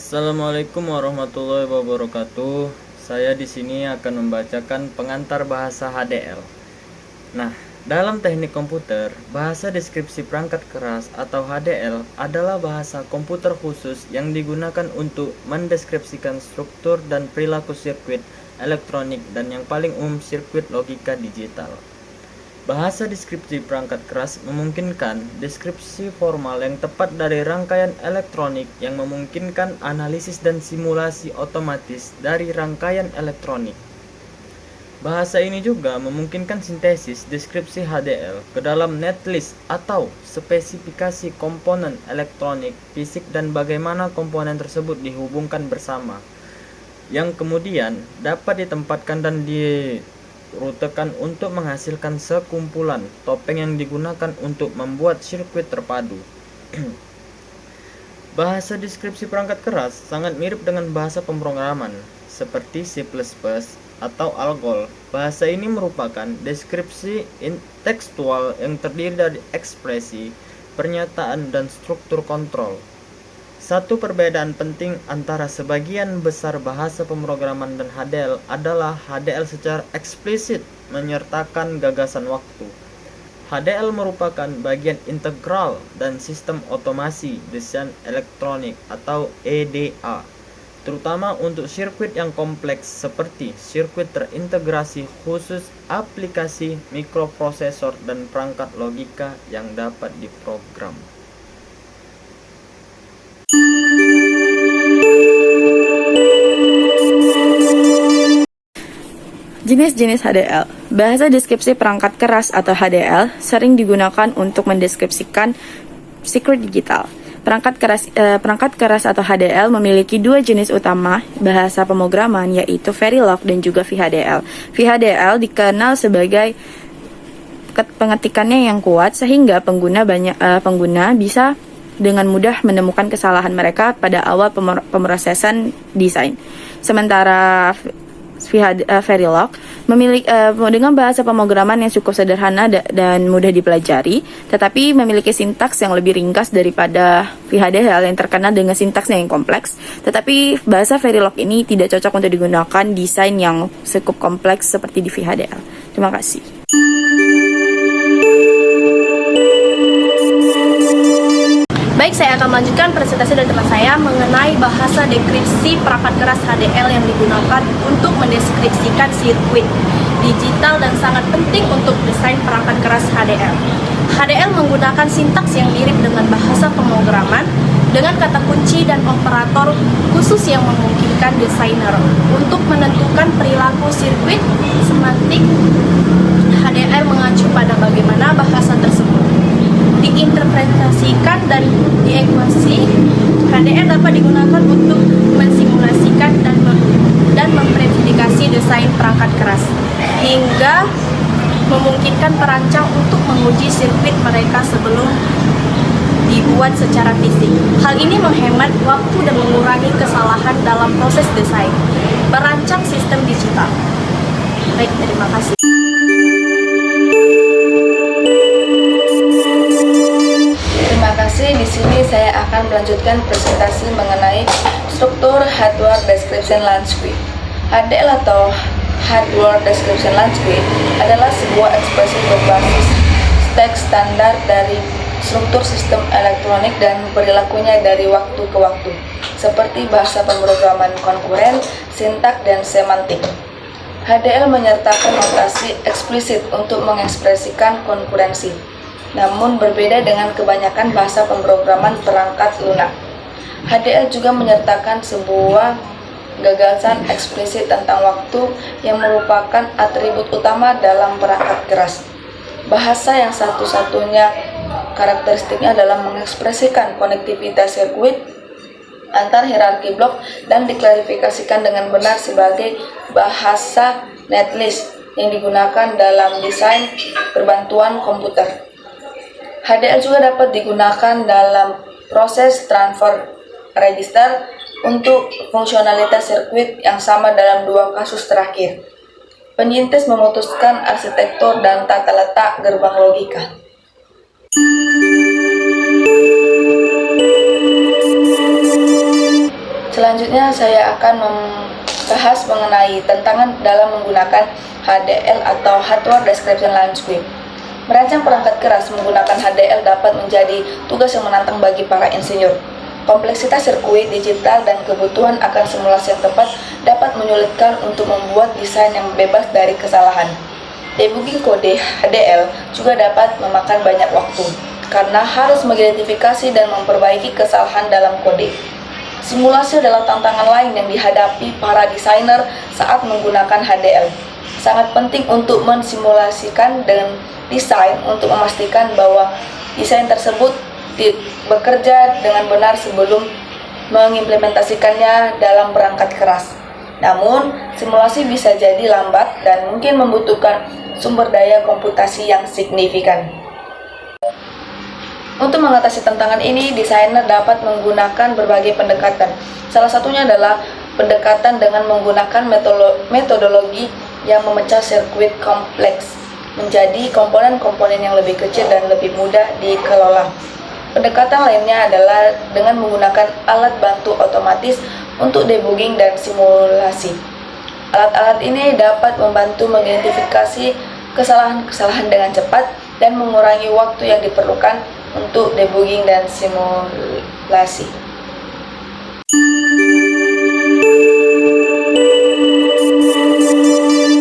Assalamualaikum warahmatullahi wabarakatuh. Saya di sini akan membacakan pengantar bahasa HDL. Nah, dalam teknik komputer, bahasa deskripsi perangkat keras atau HDL adalah bahasa komputer khusus yang digunakan untuk mendeskripsikan struktur dan perilaku sirkuit elektronik dan yang paling umum sirkuit logika digital. Bahasa deskripsi perangkat keras memungkinkan deskripsi formal yang tepat dari rangkaian elektronik yang memungkinkan analisis dan simulasi otomatis dari rangkaian elektronik. Bahasa ini juga memungkinkan sintesis deskripsi HDL ke dalam netlist atau spesifikasi komponen elektronik, fisik, dan bagaimana komponen tersebut dihubungkan bersama, yang kemudian dapat ditempatkan dan dirutekan untuk menghasilkan sekumpulan topeng yang digunakan untuk membuat sirkuit terpadu. Bahasa deskripsi perangkat keras sangat mirip dengan bahasa pemrograman seperti C++ atau ALGOL. Bahasa ini merupakan deskripsi tekstual yang terdiri dari ekspresi, pernyataan, dan struktur kontrol. Satu perbedaan penting antara sebagian besar bahasa pemrograman dan HDL adalah HDL secara eksplisit menyertakan gagasan waktu. HDL merupakan bagian integral dan sistem otomasi desain elektronik atau EDA, terutama untuk sirkuit yang kompleks seperti sirkuit terintegrasi khusus, aplikasi, mikroprosesor, dan perangkat logika yang dapat diprogram. Jenis-jenis HDL. Bahasa deskripsi perangkat keras atau HDL sering digunakan untuk mendeskripsikan sirkuit digital. Perangkat keras atau HDL memiliki dua jenis utama bahasa pemrograman, yaitu Verilog dan juga VHDL. VHDL dikenal sebagai pengetikannya yang kuat sehingga pengguna bisa dengan mudah menemukan kesalahan mereka pada awal pemrosesan desain. Sementara Verilog dengan bahasa pemrograman yang cukup sederhana dan mudah dipelajari, tetapi memiliki sintaks yang lebih ringkas daripada VHDL yang terkenal dengan sintaksnya yang kompleks. Tetapi bahasa Verilog ini tidak cocok untuk digunakan desain yang cukup kompleks seperti di VHDL. Terima kasih. Baik, saya akan melanjutkan presentasi dari teman saya mengenai bahasa deskripsi perangkat keras HDL yang digunakan untuk mendeskripsikan sirkuit digital dan sangat penting untuk desain perangkat keras HDL. HDL menggunakan sintaks yang mirip dengan bahasa pemrograman dengan kata kunci dan operator khusus yang memungkinkan desainer untuk menentukan perilaku sirkuit semantik. HDL mengacu pada bagaimana bahasa tersebut diinterpretasikan dan diekuasi. HDL dapat digunakan untuk mensimulasikan dan memprediksi desain perangkat keras hingga memungkinkan perancang untuk menguji sirkuit mereka sebelum dibuat secara fisik. Hal ini menghemat waktu dan mengurangi kesalahan dalam proses desain merancang sistem digital. Baik, terima kasih. Di sini saya akan melanjutkan presentasi mengenai struktur Hardware Description Language. HDL atau Hardware Description Language adalah sebuah ekspresi berbasis teks standar dari struktur sistem elektronik dan perilakunya dari waktu ke waktu, seperti bahasa pemrograman konkuren, sintak, dan semantik. HDL menyertakan notasi eksplisit untuk mengekspresikan konkurensi, namun berbeda dengan kebanyakan bahasa pemrograman perangkat lunak. HDL juga menyertakan sebuah gagasan eksplisit tentang waktu yang merupakan atribut utama dalam perangkat keras. Bahasa yang satu-satunya karakteristiknya adalah mengekspresikan konektivitas sirkuit antar hierarki blok dan diklarifikasikan dengan benar sebagai bahasa netlist yang digunakan dalam desain berbantuan komputer. HDL juga dapat digunakan dalam proses transfer register untuk fungsionalitas sirkuit yang sama dalam dua kasus terakhir. Penyintis memutuskan arsitektur dan tata letak gerbang logika. Selanjutnya saya akan membahas mengenai tantangan dalam menggunakan HDL atau Hardware Description Language. Merancang perangkat keras menggunakan HDL dapat menjadi tugas yang menantang bagi para insinyur. Kompleksitas sirkuit digital dan kebutuhan akan simulasi yang tepat dapat menyulitkan untuk membuat desain yang bebas dari kesalahan. Debugging kode HDL juga dapat memakan banyak waktu, karena harus mengidentifikasi dan memperbaiki kesalahan dalam kode. Simulasi adalah tantangan lain yang dihadapi para desainer saat menggunakan HDL. Sangat penting untuk mensimulasikan dengan desain untuk memastikan bahwa desain tersebut bekerja dengan benar sebelum mengimplementasikannya dalam perangkat keras. Namun, simulasi bisa jadi lambat dan mungkin membutuhkan sumber daya komputasi yang signifikan. Untuk mengatasi tantangan ini, desainer dapat menggunakan berbagai pendekatan. Salah satunya adalah pendekatan dengan menggunakan metodologi yang memecah sirkuit kompleks menjadi komponen-komponen yang lebih kecil dan lebih mudah dikelola. Pendekatan lainnya adalah dengan menggunakan alat bantu otomatis untuk debugging dan simulasi. Alat-alat ini dapat membantu mengidentifikasi kesalahan-kesalahan dengan cepat dan mengurangi waktu yang diperlukan untuk debugging dan simulasi.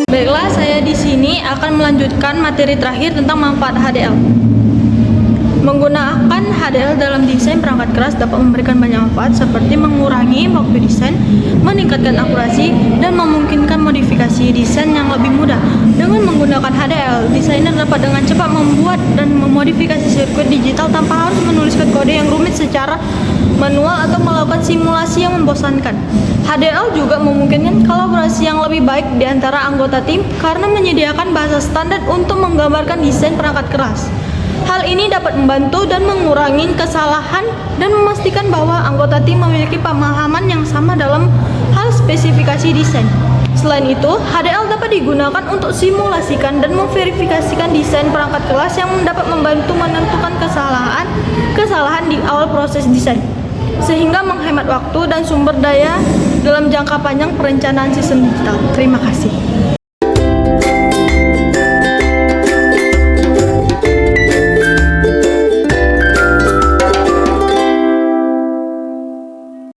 Baiklah, saya di sini akan melanjutkan materi terakhir tentang manfaat HDL. Menggunakan HDL dalam desain perangkat keras dapat memberikan banyak manfaat seperti mengurangi waktu desain, meningkatkan akurasi, dan memungkinkan modifikasi desain yang lebih mudah. Dengan menggunakan HDL, desainer dapat dengan cepat membuat dan memodifikasi sirkuit digital tanpa harus menuliskan kode yang rumit secara manual atau melakukan simulasi yang membosankan. HDL juga memungkinkan kolaborasi yang lebih baik di antara anggota tim karena menyediakan bahasa standar untuk menggambarkan desain perangkat keras. Hal ini dapat membantu dan mengurangi kesalahan dan memastikan bahwa anggota tim memiliki pemahaman yang sama dalam hal spesifikasi desain. Selain itu, HDL dapat digunakan untuk simulasikan dan memverifikasikan desain perangkat keras yang dapat membantu menentukan kesalahan di awal proses desain, sehingga menghemat waktu dan sumber daya dalam jangka panjang perencanaan sistem digital. Terima kasih.